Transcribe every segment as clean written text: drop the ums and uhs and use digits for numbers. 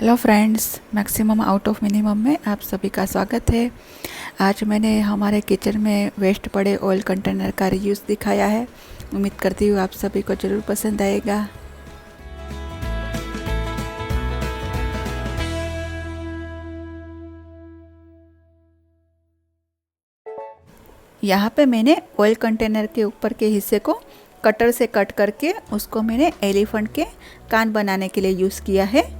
Hello friends, maximum out of minimum में आप सभी का स्वागत है। आज मैंने हमारे किचन में वेस्ट पड़े ऑयल कंटेनर का रीयूज़ दिखाया है। उम्मीद करती हूँ आप सभी को ज़रूर पसंद आएगा। यहाँ पे मैंने ऑयल कंटेनर के ऊपर के हिस्से को कटर से कट करके उसको मैंने एलिफेंट के कान बनाने के लिए यूज़ किया है।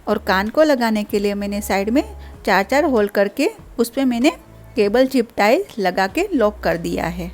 और कान को लगाने के लिए मैंने साइड में चार चार होल करके उस पर मैंने केबल जिप टाई लगा के लॉक कर दिया है।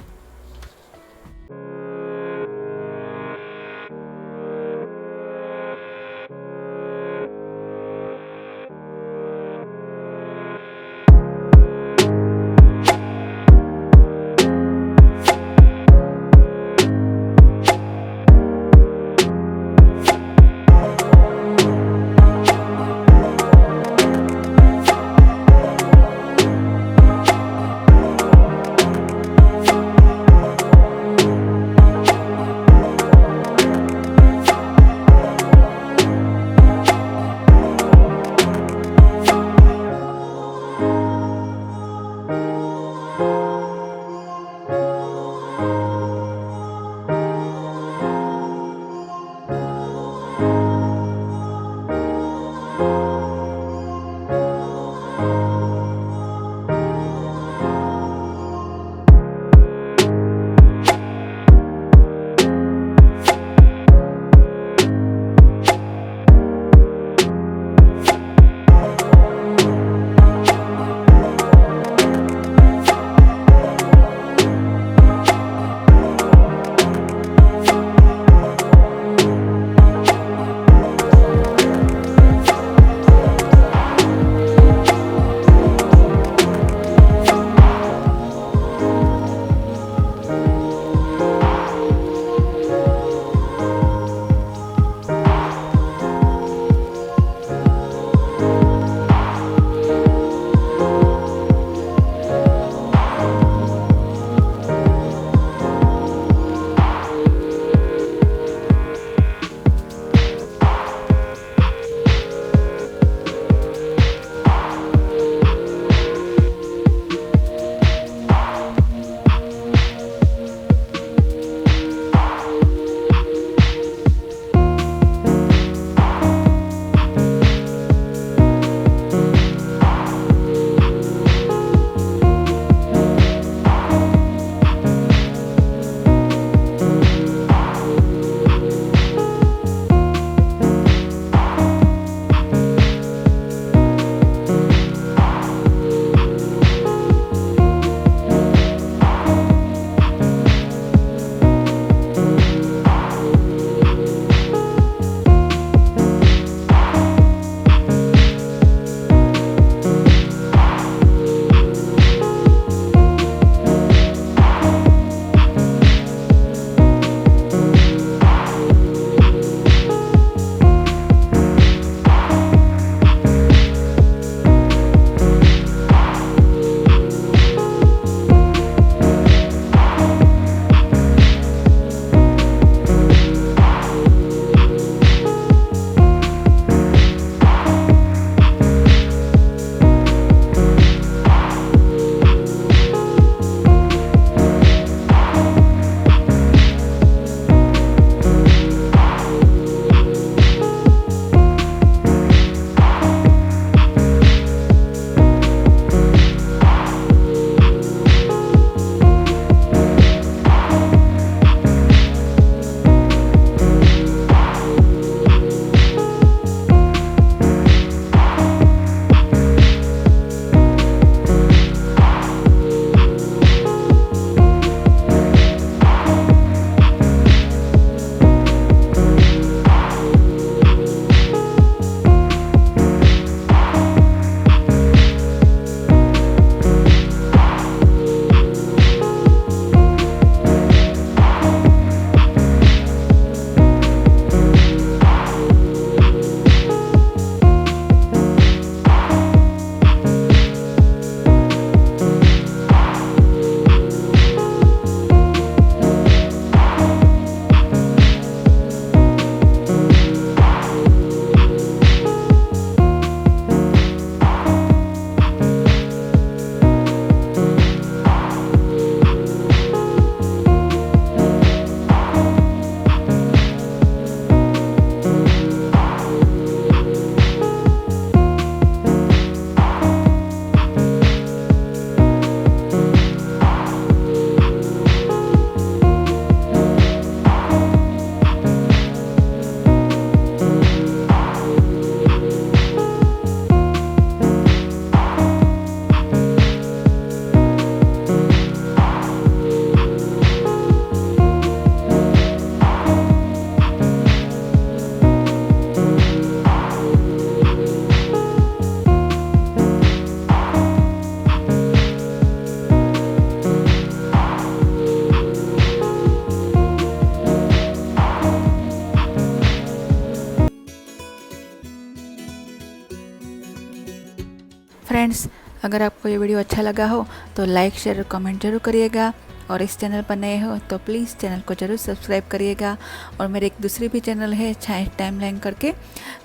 फ्रेंड्स, अगर आपको ये वीडियो अच्छा लगा हो तो लाइक शेयर और कमेंट जरूर करिएगा, और इस चैनल पर नए हो तो प्लीज़ चैनल को ज़रूर सब्सक्राइब करिएगा। और मेरे एक दूसरी भी चैनल है छाइस टाइमलाइन करके,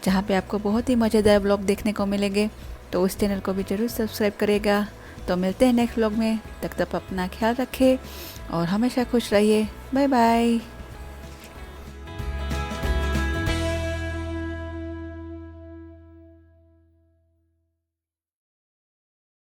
जहाँ पे आपको बहुत ही मज़ेदार ब्लॉग देखने को मिलेंगे, तो उस चैनल को भी ज़रूर सब्सक्राइब करिएगा। तो मिलते हैं नेक्स्ट ब्लॉग में, तब तक अपना ख्याल रखें और हमेशा खुश रहिए। Bye bye.